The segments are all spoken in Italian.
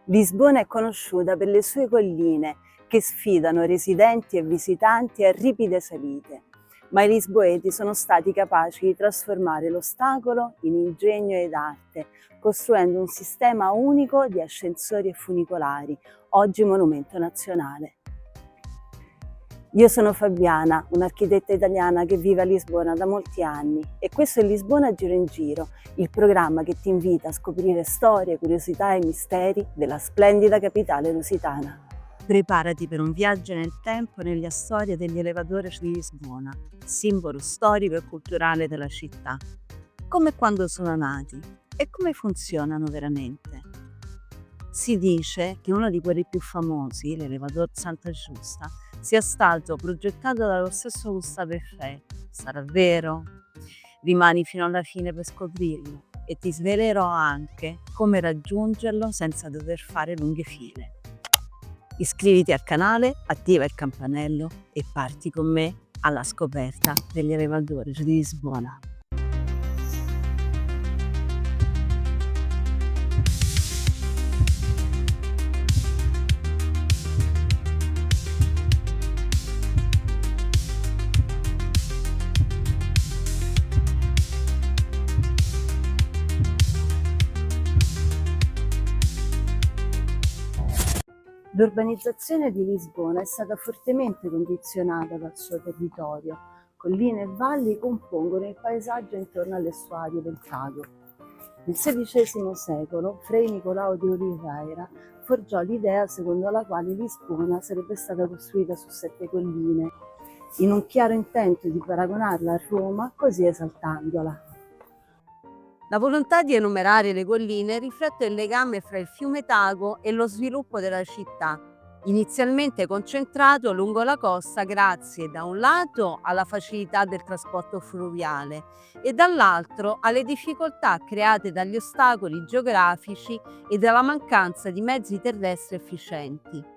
Lisbona è conosciuta per le sue colline che sfidano residenti e visitanti a ripide salite, ma i lisboeti sono stati capaci di trasformare l'ostacolo in ingegno ed arte, costruendo un sistema unico di ascensori e funicolari, oggi monumento nazionale. Io sono Fabiana, un'architetta italiana che vive a Lisbona da molti anni e questo è Lisbona Giro in Giro, il programma che ti invita a scoprire storie, curiosità e misteri della splendida capitale lusitana. Preparati per un viaggio nel tempo nella storia degli elevadores di Lisbona, simbolo storico e culturale della città. Come e quando sono nati e come funzionano veramente. Si dice che uno di quelli più famosi, l'elevador Santa Giusta, sia stato progettato dallo stesso Gustavo Eiffel. Sarà vero? Rimani fino alla fine per scoprirlo e ti svelerò anche come raggiungerlo senza dover fare lunghe file. Iscriviti al canale, attiva il campanello e parti con me alla scoperta degli elevadori di Lisbona. L'urbanizzazione di Lisbona è stata fortemente condizionata dal suo territorio. Colline e valli compongono il paesaggio intorno all'estuario del Tago. Nel XVI secolo, Frei Nicolao de Oliveira forgiò l'idea secondo la quale Lisbona sarebbe stata costruita su 7 colline, in un chiaro intento di paragonarla a Roma, così esaltandola. La volontà di enumerare le colline riflette il legame fra il fiume Tago e lo sviluppo della città, inizialmente concentrato lungo la costa grazie da un lato alla facilità del trasporto fluviale e dall'altro alle difficoltà create dagli ostacoli geografici e dalla mancanza di mezzi terrestri efficienti.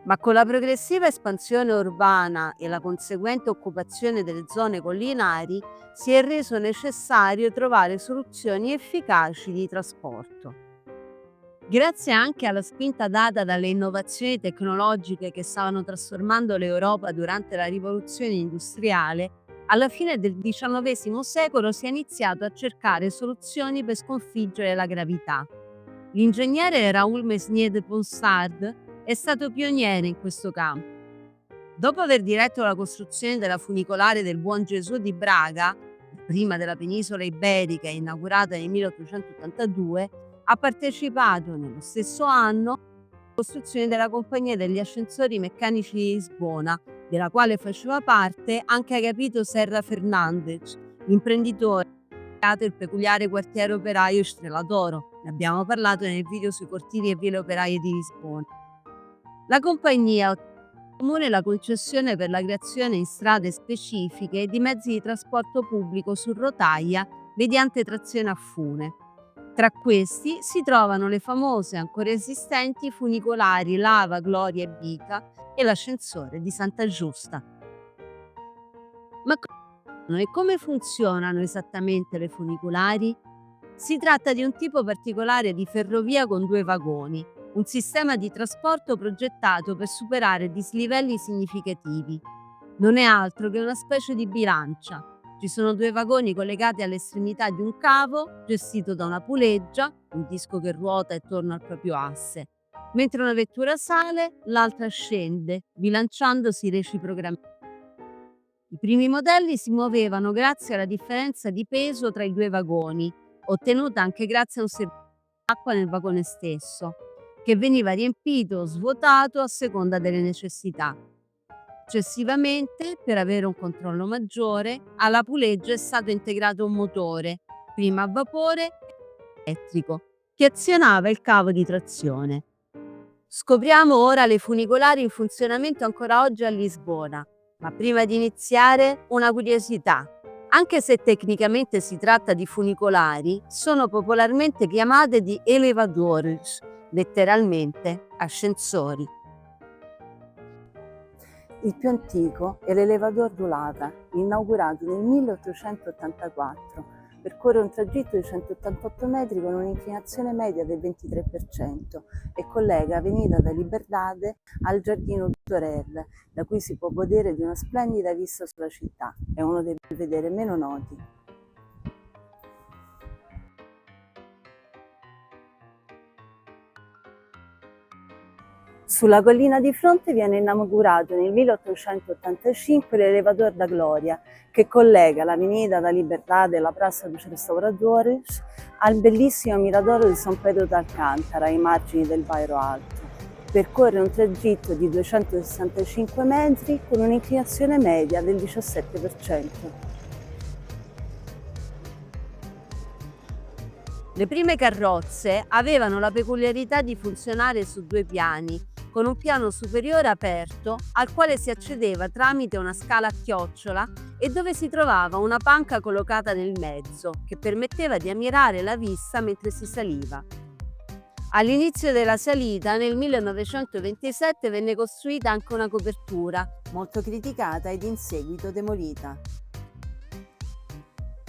Ma con la progressiva espansione urbana e la conseguente occupazione delle zone collinari si è reso necessario trovare soluzioni efficaci di trasporto. Grazie anche alla spinta data dalle innovazioni tecnologiche che stavano trasformando l'Europa durante la rivoluzione industriale, alla fine del XIX secolo si è iniziato a cercare soluzioni per sconfiggere la gravità. L'ingegnere Raoul Mesnier de Ponsard è stato pioniere in questo campo. Dopo aver diretto la costruzione della funicolare del Buon Gesù di Braga, prima della penisola iberica inaugurata nel 1882, ha partecipato nello stesso anno alla costruzione della Compagnia degli Ascensori Meccanici di Lisbona, della quale faceva parte anche Agapito Serra Fernandes, imprenditore che ha creato il peculiare quartiere operaio Estrela d'Oro. Ne abbiamo parlato nel video sui cortili e ville operaie di Lisbona. La compagnia ottiene dal comune la concessione per la creazione in strade specifiche di mezzi di trasporto pubblico su rotaia mediante trazione a fune. Tra questi si trovano le famose ancora esistenti funicolari Lava, Gloria e Bica e l'ascensore di Santa Giusta. Ma come funzionano esattamente le funicolari? Si tratta di un tipo particolare di ferrovia con 2 vagoni, un sistema di trasporto progettato per superare dislivelli significativi. Non è altro che una specie di bilancia. Ci sono 2 vagoni collegati all'estremità di un cavo, gestito da una puleggia, un disco che ruota attorno al proprio asse. Mentre una vettura sale, l'altra scende, bilanciandosi reciprocamente. I primi modelli si muovevano grazie alla differenza di peso tra i 2 vagoni, ottenuta anche grazie a un servizio di acqua nel vagone stesso, che veniva riempito o svuotato a seconda delle necessità. Successivamente, per avere un controllo maggiore, alla puleggia è stato integrato un motore, prima a vapore e poi elettrico, che azionava il cavo di trazione. Scopriamo ora le funicolari in funzionamento ancora oggi a Lisbona, ma prima di iniziare una curiosità. Anche se tecnicamente si tratta di funicolari, sono popolarmente chiamate di elevadores, letteralmente ascensori. Il più antico è l'Elevador do Lava, inaugurato nel 1884, Percorre un tragitto di 188 metri con un'inclinazione media del 23% e collega Avenida da Liberdade al Giardino Torel, da cui si può godere di una splendida vista sulla città. È uno dei belvedere meno noti. Sulla collina di fronte viene inaugurato nel 1885 l'Elevador da Gloria, che collega l'Avenida da Libertad e la Praça dos Restauradores al bellissimo miradoro di San Pedro d'Alcántara, ai margini del Bairro Alto. Percorre un tragitto di 265 metri con un'inclinazione media del 17%. Le prime carrozze avevano la peculiarità di funzionare su 2 piani, con un piano superiore aperto al quale si accedeva tramite una scala a chiocciola e dove si trovava una panca collocata nel mezzo, che permetteva di ammirare la vista mentre si saliva. All'inizio della salita, nel 1927, venne costruita anche una copertura, Molto criticata ed in seguito demolita.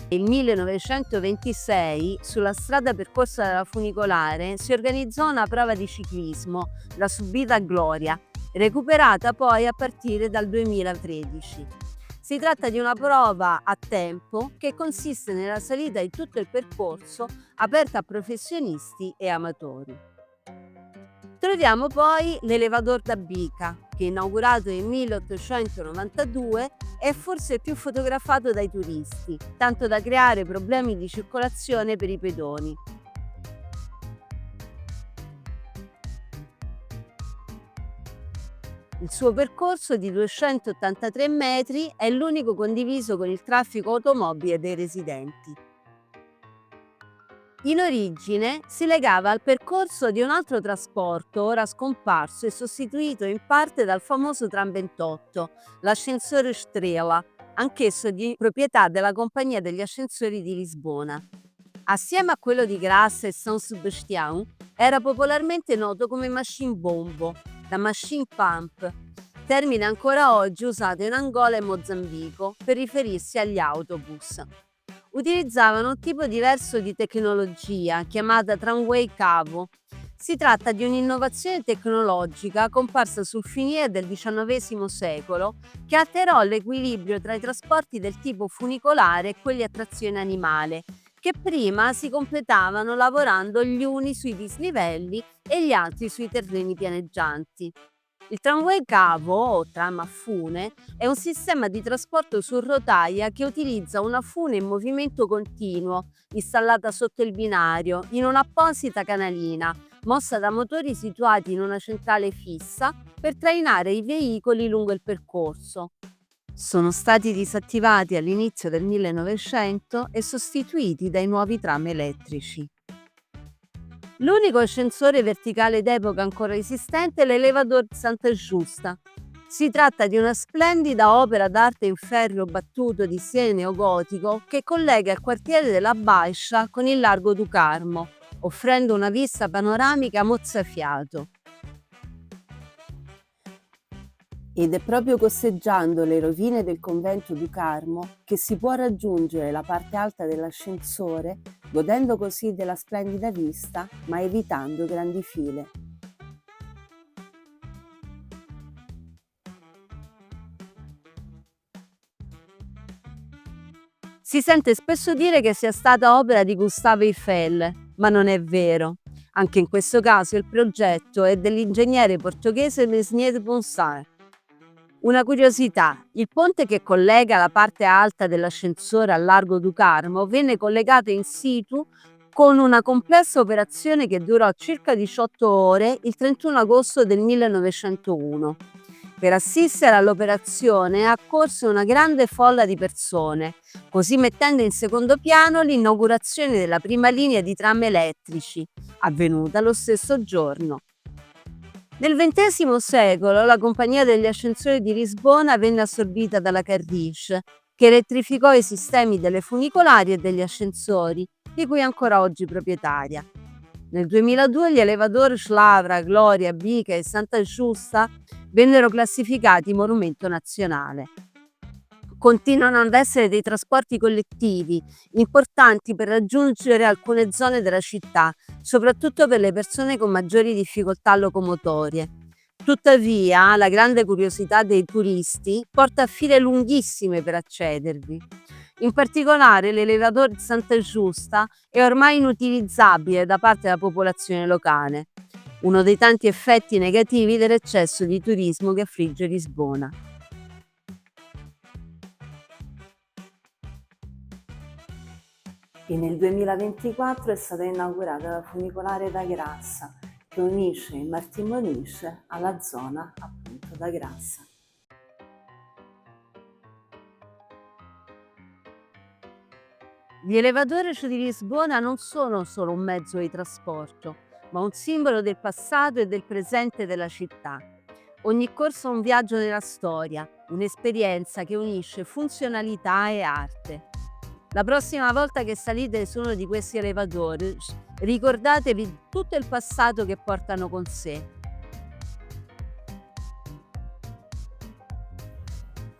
nel 1926, sulla strada percorsa dalla funicolare, si organizzò una prova di ciclismo, la Subida Gloria, recuperata poi a partire dal 2013. Si tratta di una prova a tempo che consiste nella salita di tutto il percorso, aperta a professionisti e amatori. Troviamo poi l'Elevador da Bica, che inaugurato nel 1892 è forse il più fotografato dai turisti, tanto da creare problemi di circolazione per i pedoni. Il suo percorso di 283 metri è l'unico condiviso con il traffico automobile dei residenti. In origine si legava al percorso di un altro trasporto ora scomparso e sostituito in parte dal famoso tram 28, l'ascensore Strela, anch'esso di proprietà della Compagnia degli Ascensori di Lisbona. Assieme a quello di Graça e São Sebastião, era popolarmente noto come machine bombo, la machine pump, termine ancora oggi usato in Angola e Mozambico per riferirsi agli autobus. Utilizzavano un tipo diverso di tecnologia chiamata tramway cavo. Si tratta di un'innovazione tecnologica comparsa sul finire del XIX secolo che alterò l'equilibrio tra i trasporti del tipo funicolare e quelli a trazione animale, che prima si completavano lavorando gli uni sui dislivelli e gli altri sui terreni pianeggianti. Il tramway cavo o tram a fune è un sistema di trasporto su rotaia che utilizza una fune in movimento continuo, installata sotto il binario, in un'apposita canalina, mossa da motori situati in una centrale fissa per trainare i veicoli lungo il percorso. Sono stati disattivati all'inizio del 1900 e sostituiti dai nuovi tram elettrici. L'unico ascensore verticale d'epoca ancora esistente è l'Elevador Santa Giusta. Si tratta di una splendida opera d'arte in ferro battuto di stile neogotico che collega il quartiere della Baixa con il largo du Carmo, offrendo una vista panoramica mozzafiato. Ed è proprio costeggiando le rovine del convento du Carmo che si può raggiungere la parte alta dell'ascensore, godendo così della splendida vista, ma evitando grandi file. Si sente spesso dire che sia stata opera di Gustave Eiffel, ma non è vero. Anche in questo caso il progetto è dell'ingegnere portoghese Mesnier de Bonsart. Una curiosità, il ponte che collega la parte alta dell'ascensore al largo du Carmo venne collegato in situ con una complessa operazione che durò circa 18 ore il 31 agosto del 1901. Per assistere all'operazione accorse una grande folla di persone, così mettendo in secondo piano l'inaugurazione della prima linea di tram elettrici, avvenuta lo stesso giorno. Nel XX secolo la Compagnia degli Ascensori di Lisbona venne assorbita dalla Carris, che elettrificò i sistemi delle funicolari e degli ascensori, di cui è ancora oggi proprietaria. Nel 2002 gli elevador Slavra, Gloria, Bica e Santa Giusta vennero classificati monumento nazionale. continuano ad essere dei trasporti collettivi importanti per raggiungere alcune zone della città, soprattutto per le persone con maggiori difficoltà locomotorie. Tuttavia, la grande curiosità dei turisti porta a file lunghissime per accedervi. In particolare, l'elevatore di Santa Giusta è ormai inutilizzabile da parte della popolazione locale, uno dei tanti effetti negativi dell'eccesso di turismo che affligge Lisbona. E nel 2024 è stata inaugurata la funicolare da Grassa, che unisce il Martimonense alla zona appunto da Grassa. Gli elevatori di Lisbona non sono solo un mezzo di trasporto, ma un simbolo del passato e del presente della città. Ogni corso è un viaggio nella storia, un'esperienza che unisce funzionalità e arte. La prossima volta che salite su uno di questi elevatori, ricordatevi tutto il passato che portano con sé.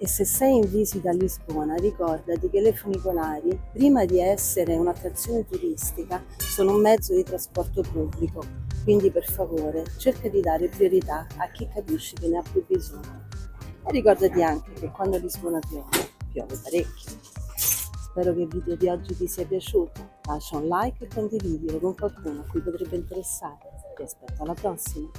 E se sei in visita a Lisbona, ricordati che le funicolari, prima di essere un'attrazione turistica, sono un mezzo di trasporto pubblico, quindi per favore cerca di dare priorità a chi capisci che ne ha più bisogno. E ricordati anche che quando a Lisbona piove, piove parecchio. Spero che il video di oggi ti sia piaciuto. Lascia un like e condividilo con qualcuno a cui potrebbe interessare. Ti aspetto alla prossima!